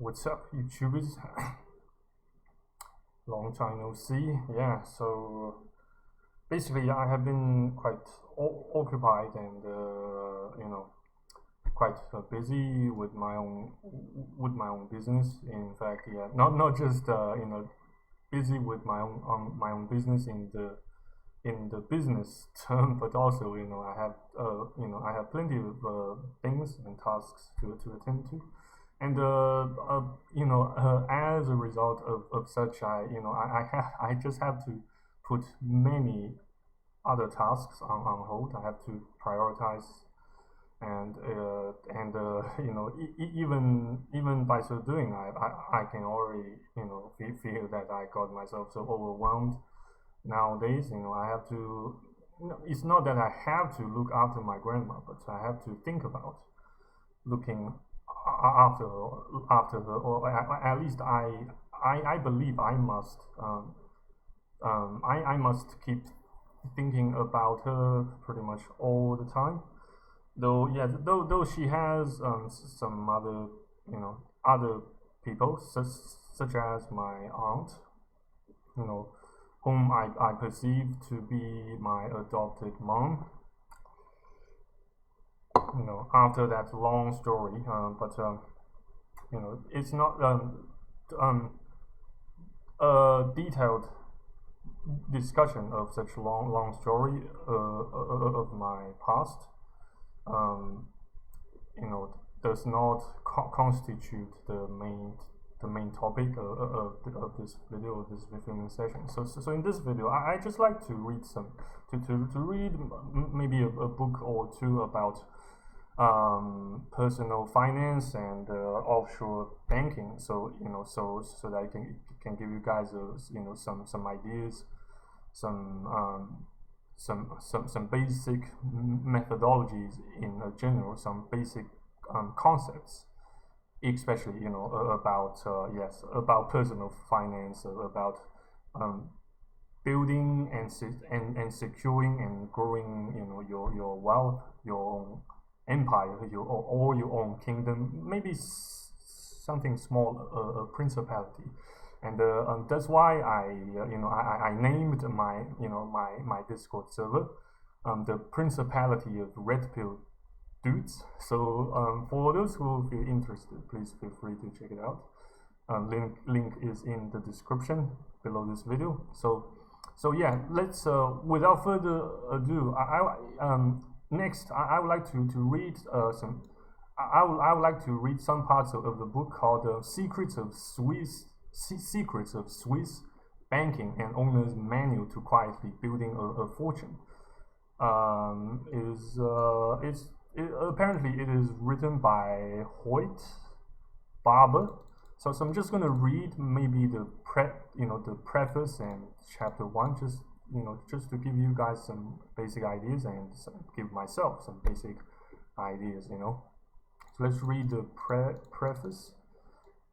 What's up, YouTubers? Long time no see. Yeah, so basically, I have been quite occupied and quite busy with my own business. In fact, yeah, not just busy with my own business in the business term, but also I have plenty of things and tasks to attend to, and as a result of such, I just have to put many other tasks on hold. I have to prioritize, and even by so doing, I can already feel that I got myself so overwhelmed nowadays. I have to. It's not that I have to look after my grandma, but I have to think about looking after her, or at least I believe I must. I must keep thinking about her pretty much all the time. Though yeah, though she has some other other people such as my aunt, whom I perceive to be my adopted mom. After that long story, but it's not a detailed discussion of such long story of my past. um, does not constitute the main topic of this video, of this filming session. So in this video, I just like to read to read maybe a book or two about personal finance and offshore banking. So so that I can give you guys some ideas, some basic methodologies in general, some basic concepts, especially about about personal finance, about building and securing and growing your wealth, your own empire, or your own kingdom, maybe something small, a principality. And that's why I named my Discord server the Principality of Red Pill Dudes. So for those who feel interested, please feel free to check it out. Link is in the description below this video. So yeah, let's without further ado, next I would like to read some. I would like to read some parts of the book called Secrets of Swiss Banking and Owner's Manual to Quietly Building a Fortune. Apparently it is written by Hoyt Barber. So I'm just gonna read maybe the preface and chapter 1, just to give you guys some basic ideas and give myself some basic ideas. So let's read the preface.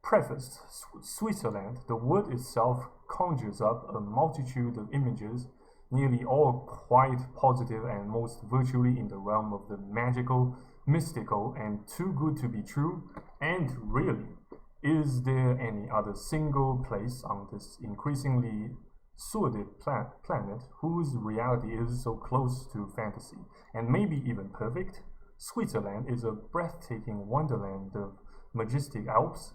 Prefaced. Switzerland, the word itself conjures up a multitude of images, nearly all quite positive and most virtually in the realm of the magical, mystical, and too good to be true. And really, is there any other single place on this increasingly sordid planet whose reality is so close to fantasy, and maybe even perfect? Switzerland is a breathtaking wonderland of majestic Alps,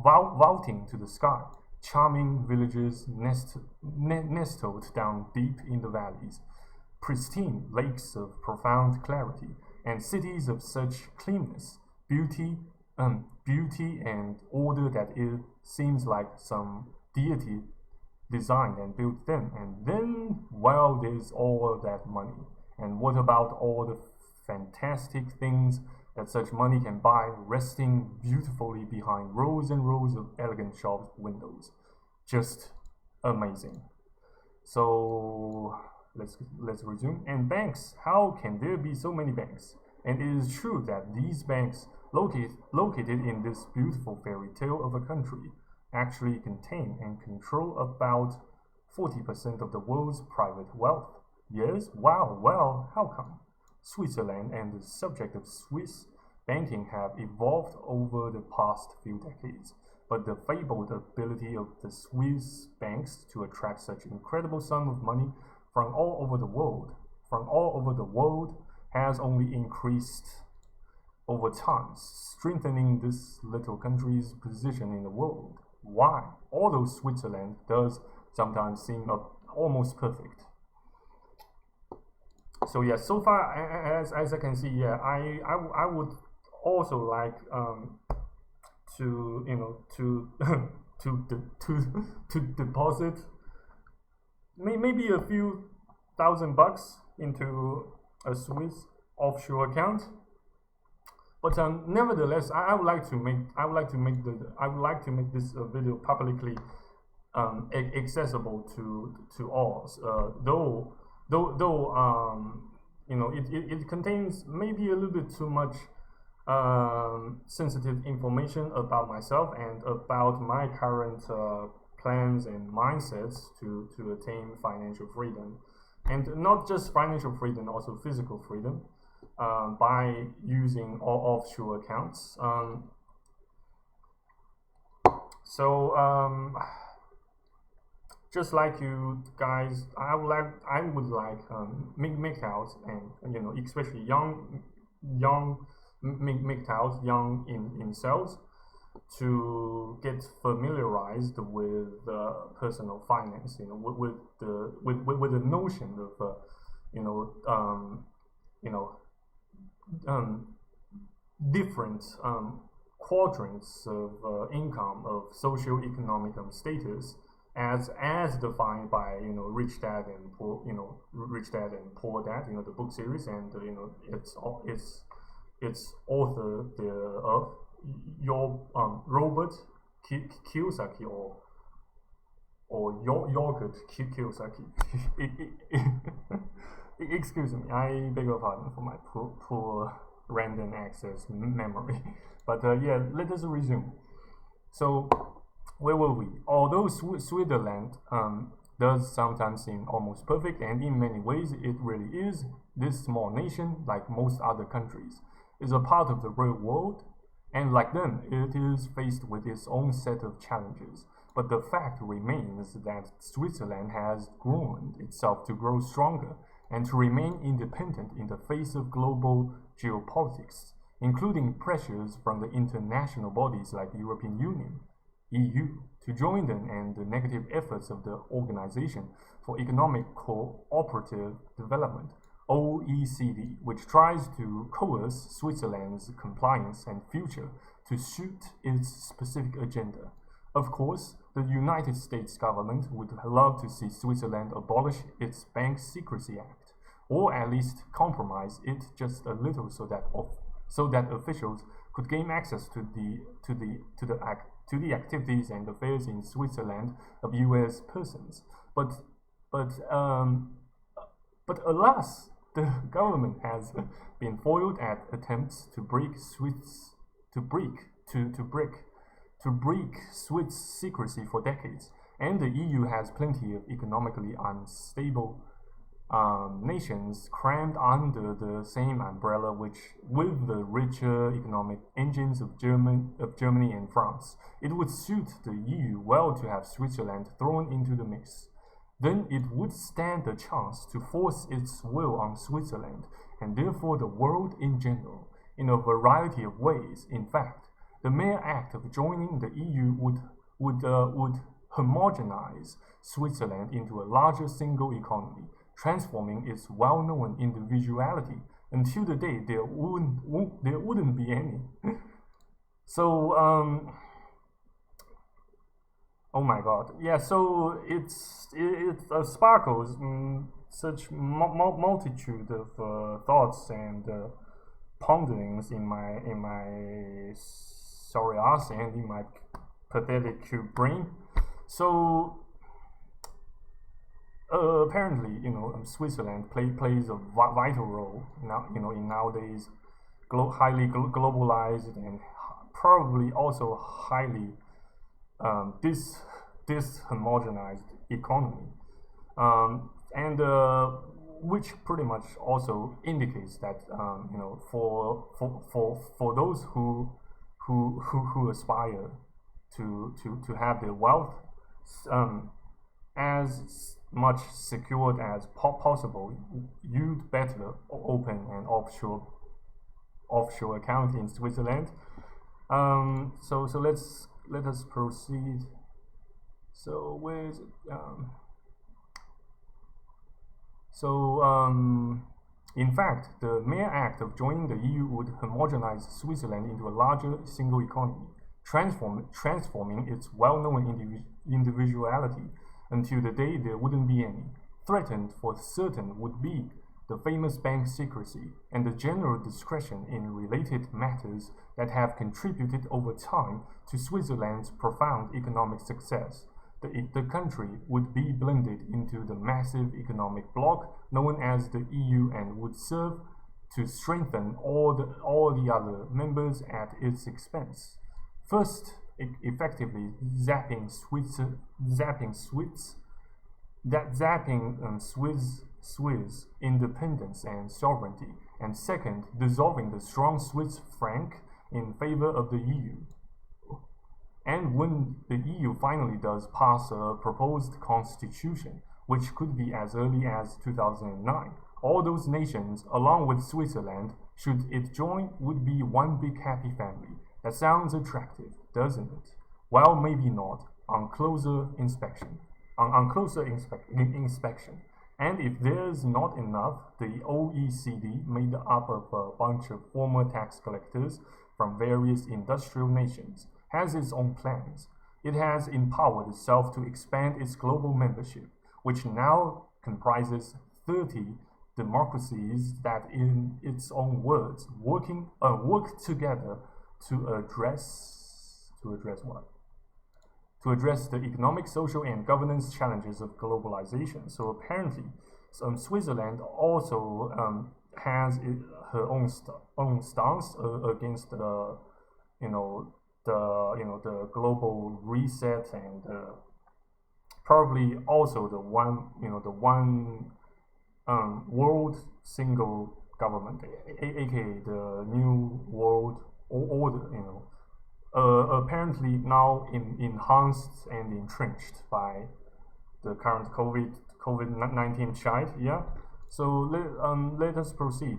vaulting to the sky, charming villages nestled down deep in the valleys, pristine lakes of profound clarity, and cities of such cleanness, beauty, and order that it seems like some deity designed and built them. And then, well, there's all that money. And what about all the fantastic things that such money can buy, resting beautifully behind rows and rows of elegant shop windows? Just amazing. So let's resume. And banks, how can there be so many banks? And it is true that these banks, located in this beautiful fairy tale of a country, actually contain and control about 40% of the world's private wealth. Yes? Wow, well, how come? Switzerland and the subject of Swiss banking have evolved over the past few decades, but the fabled ability of the Swiss banks to attract such incredible sum of money from all over the world, has only increased over time, strengthening this little country's position in the world. Why? Although Switzerland does sometimes seem almost perfect. So yeah, so far as I can see, yeah, I would also like to to deposit maybe a few $1,000 into a Swiss offshore account. But nevertheless, I would like to make this video publicly accessible to all. Though it contains maybe a little bit too much sensitive information about myself and about my current plans and mindsets to attain financial freedom, and not just financial freedom, also physical freedom. By using offshore accounts. Just like you guys, I would like MGTOWs, and especially young MGTOWs, young in sales, to get familiarized with personal finance, with the notion of different quadrants of income, of socio-economic status, as defined by Rich Dad and Poor Dad, the book series, and its author thereof, your Robert Kiyosaki, or Yogurt Kiyosaki. Excuse me, I beg your pardon for my poor random access memory. But yeah, let us resume. So, where were we? Although Switzerland does sometimes seem almost perfect, and in many ways it really is, this small nation, like most other countries, is a part of the real world, and like them, it is faced with its own set of challenges. But the fact remains that Switzerland has grown itself to grow stronger and to remain independent in the face of global geopolitics, including pressures from the international bodies like the European Union, EU, to join them, and the negative efforts of the Organization for Economic Cooperative Development, OECD, which tries to coerce Switzerland's compliance and future to suit its specific agenda. Of course, the United States government would love to see Switzerland abolish its Bank Secrecy Act, or at least compromise it just a little, so that officials could gain access to the activities and affairs in Switzerland of U.S. persons. But alas, the government has been foiled at attempts to break Swiss secrecy for decades, and the EU has plenty of economically unstable nations crammed under the same umbrella, with the richer economic engines of Germany and France. It would suit the EU well to have Switzerland thrown into the mix. Then it would stand a chance to force its will on Switzerland, and therefore the world in general, in a variety of ways. In fact, the mere act of joining the EU would homogenize Switzerland into a larger single economy, transforming its well-known individuality until the day there wouldn't be any. So, oh my God, yeah. So it sparkles such multitude of thoughts and ponderings in my sorry ass and in my pathetic brain. So apparently, Switzerland plays a vital role now, in nowadays highly globalized and probably also highly dishomogenized economy. And which pretty much also indicates that for those who aspire to have their wealth as much secured as possible, you'd better open an offshore account in Switzerland. So let us proceed. So where is it? In fact, the mere act of joining the EU would homogenize Switzerland into a larger single economy, transforming its well-known individuality until the day there wouldn't be any. Threatened for certain would be the famous bank secrecy and the general discretion in related matters that have contributed over time to Switzerland's profound economic success. The country would be blended into the massive economic bloc known as the EU and would serve to strengthen all the other members at its expense. First, effectively zapping Swiss independence and sovereignty, and second, dissolving the strong Swiss franc in favor of the EU. And when the EU finally does pass a proposed constitution, which could be as early as 2009, all those nations, along with Switzerland, should it join, would be one big happy family. That sounds attractive, doesn't it? Well, maybe not, on closer inspection. And if there's not enough, the OECD, made up of a bunch of former tax collectors from various industrial nations, has its own plans. It has empowered itself to expand its global membership, which now comprises 30 democracies that, in its own words, work together to address what? To address the economic, social, and governance challenges of globalization. So apparently, Switzerland also has her own stance against the global reset, and probably also the one world single government, aka the new world order. Apparently now enhanced and entrenched by the current COVID-19 chide. Yeah. So let us proceed.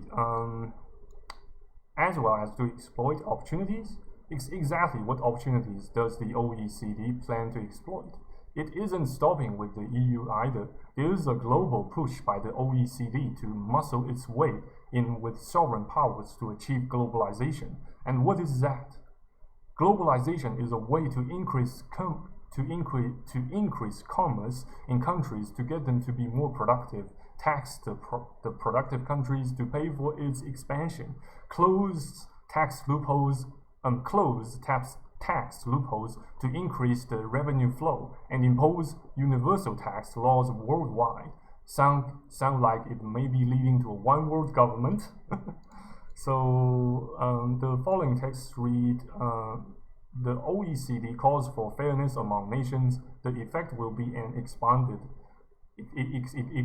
As well as to exploit opportunities. Exactly what opportunities does the OECD plan to exploit? It isn't stopping with the EU either. There is a global push by the OECD to muscle its way in with sovereign powers to achieve globalization. And what is that? Globalization is a way to increase commerce in countries to get them to be more productive, tax the productive countries to pay for its expansion, close tax loopholes to increase the revenue flow, and impose universal tax laws worldwide. Sound like it may be leading to a one world government. So the following text read, the OECD calls for fairness among nations. The effect will be an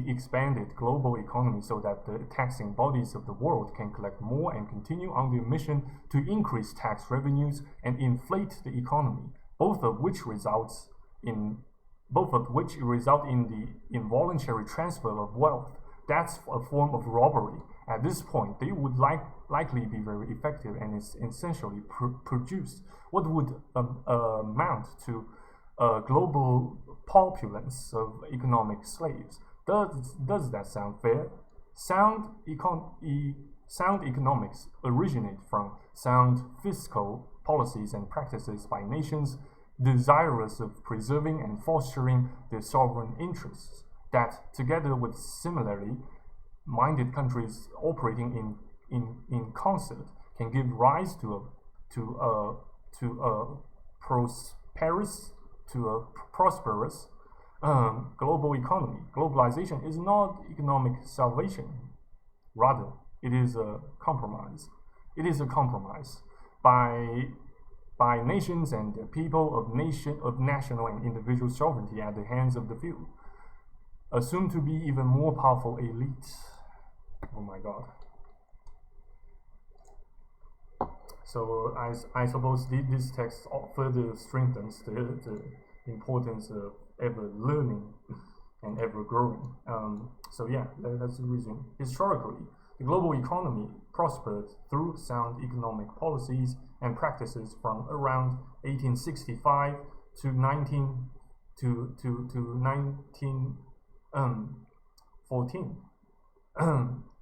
expanded global economy so that the taxing bodies of the world can collect more and continue on their mission to increase tax revenues and inflate the economy, both of which result in the involuntary transfer of wealth. That's a form of robbery. At this point, they would likely be very effective and essentially produce what would amount to a global populace of economic slaves. Does that sound fair? Sound economics originate from sound fiscal policies and practices by nations desirous of preserving and fostering their sovereign interests, that together with similarly minded countries operating in concert can give rise to a prosperous global economy. Globalization is not economic salvation. Rather, it is a compromise. It is a compromise by nations and the people of national and individual sovereignty at the hands of the few. a soon-to-be even more powerful elite. Oh my God. So I suppose this text further strengthens the importance of ever learning and ever growing. So yeah, let's resume. Historically, the global economy prospered through sound economic policies and practices from around 1865 to 1914.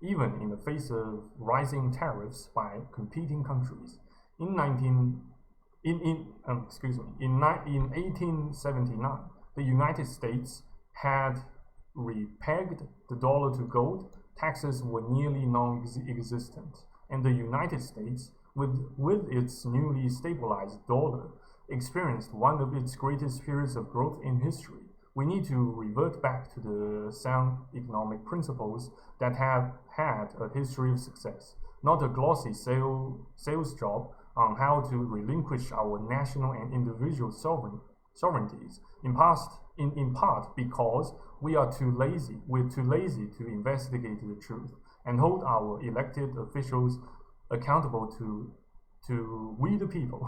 Even in the face of rising tariffs by competing countries. In 1879, the United States had repegged the dollar to gold. Taxes were nearly non-existent, and the United States, with its newly stabilized dollar, experienced one of its greatest periods of growth in history. We need to revert back to the sound economic principles that have had a history of success, not a glossy sales job on how to relinquish our national and individual sovereignties, in part because we're too lazy to investigate the truth and hold our elected officials accountable to we the people.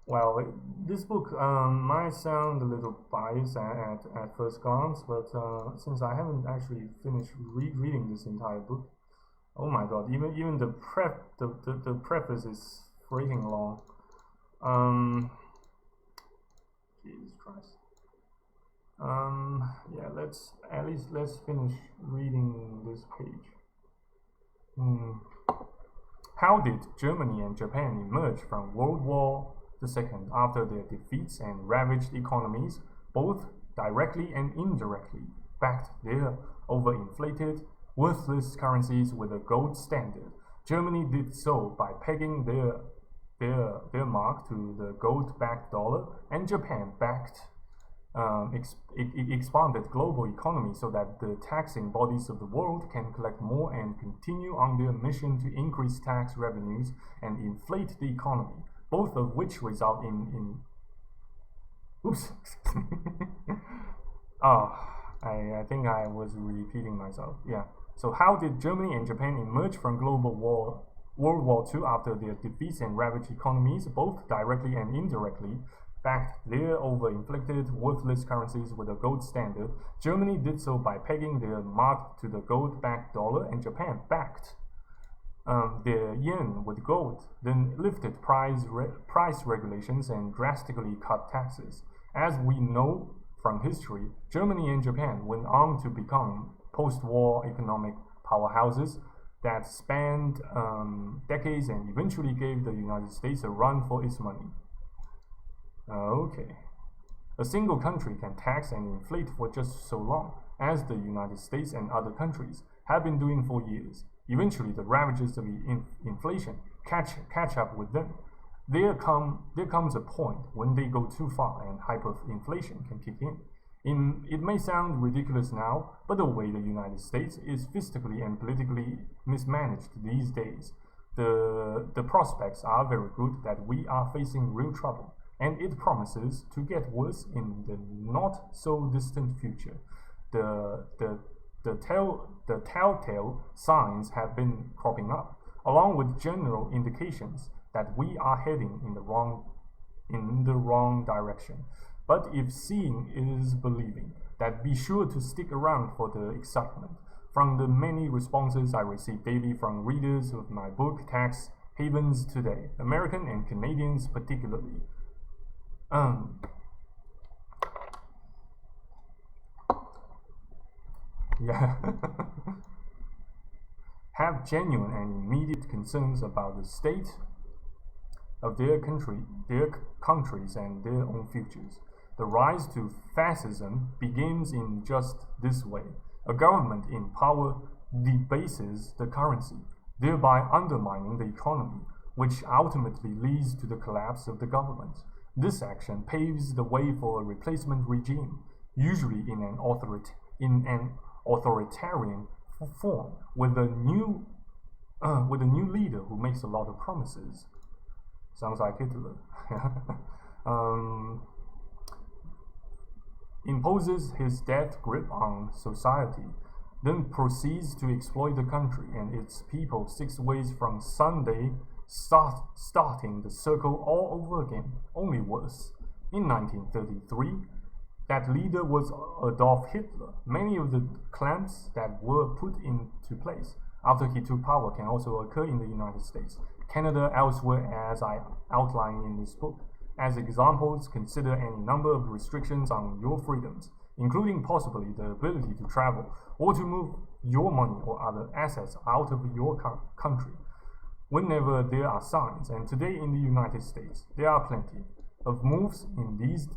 Well, this book might sound a little biased at first glance, but since I haven't actually finished reading this entire book, oh my God, even the preface is freaking long. Jesus Christ. Yeah, let's finish reading this page. How did Germany and Japan emerge from World War II after their defeats and ravaged economies, both directly and indirectly, backed their overinflated, worthless currencies with a gold standard? Germany did so by pegging their mark to the gold-backed dollar, and Japan expanded global economy so that the taxing bodies of the world can collect more and continue on their mission to increase tax revenues and inflate the economy, both of which result in oops. I think I was repeating myself. Yeah. So how did Germany and Japan emerge from World War II after their defeats and ravaged economies, both directly and indirectly, backed their overinflated, worthless currencies with a gold standard? Germany did so by pegging their mark to the gold-backed dollar, and Japan backed their yen with gold, then lifted price regulations and drastically cut taxes. As we know from history, Germany and Japan went on to become post-war economic powerhouses that spanned decades and eventually gave the United States a run for its money. Okay. A single country can tax and inflate for just so long, as the United States and other countries have been doing for years. Eventually, the ravages of inflation catch up with them. There comes a point when they go too far and hyperinflation can kick in. It may sound ridiculous now, but the way the United States is fiscally and politically mismanaged these days, the prospects are very good that we are facing real trouble, and it promises to get worse in the not so distant future. The telltale signs have been cropping up, along with general indications that we are heading in the wrong direction. But if seeing is believing, that be sure to stick around for the excitement. From the many responses I receive daily from readers of my book Tax Havens Today, American and Canadians particularly, yeah, have genuine and immediate concerns about the state of their countries and their own futures. The rise to fascism begins in just this way. A government in power debases the currency, thereby undermining the economy, which ultimately leads to the collapse of the government. This action paves the way for a replacement regime, usually in an authoritarian form, with a new leader who makes a lot of promises. Sounds like Hitler. imposes his death grip on society, then proceeds to exploit the country and its people 6 ways from Sunday, starting the circle all over again, only worse. In 1933, that leader was Adolf Hitler. Many of the clamps that were put into place after he took power can also occur in the United States, Canada, elsewhere, as I outline in this book. As examples, consider any number of restrictions on your freedoms, including possibly the ability to travel or to move your money or other assets out of your country. Whenever there are signs, and today in the United States, there are plenty of moves in these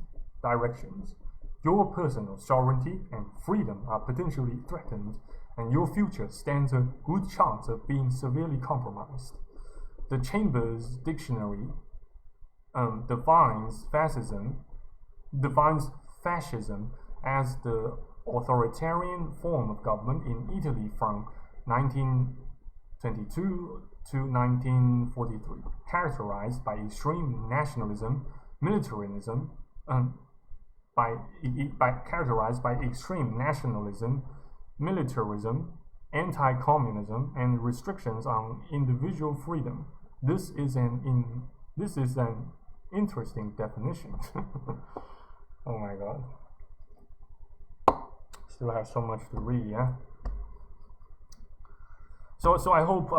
directions, your personal sovereignty and freedom are potentially threatened, and your future stands a good chance of being severely compromised. The Chambers Dictionary defines fascism as the authoritarian form of government in Italy from 1922 to 1943, characterized by extreme nationalism, militarism, anti-communism, and restrictions on individual freedom. This is an interesting definition. Oh my god. Still have so much to read, yeah. So I hope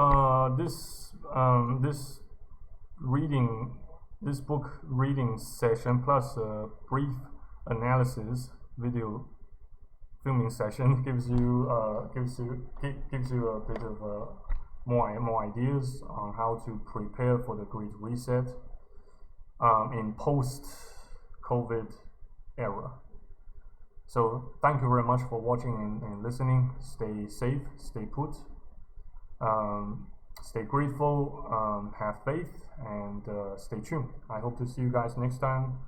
this book reading session plus a brief analysis video filming session gives you a bit of more ideas on how to prepare for the Great Reset in post-COVID era. So thank you very much for watching and listening. Stay safe, stay put, stay grateful, have faith, and stay tuned. I hope to see you guys next time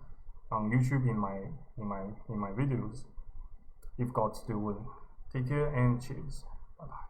on YouTube in my videos, if God's still willing. Take care and cheers. Bye bye.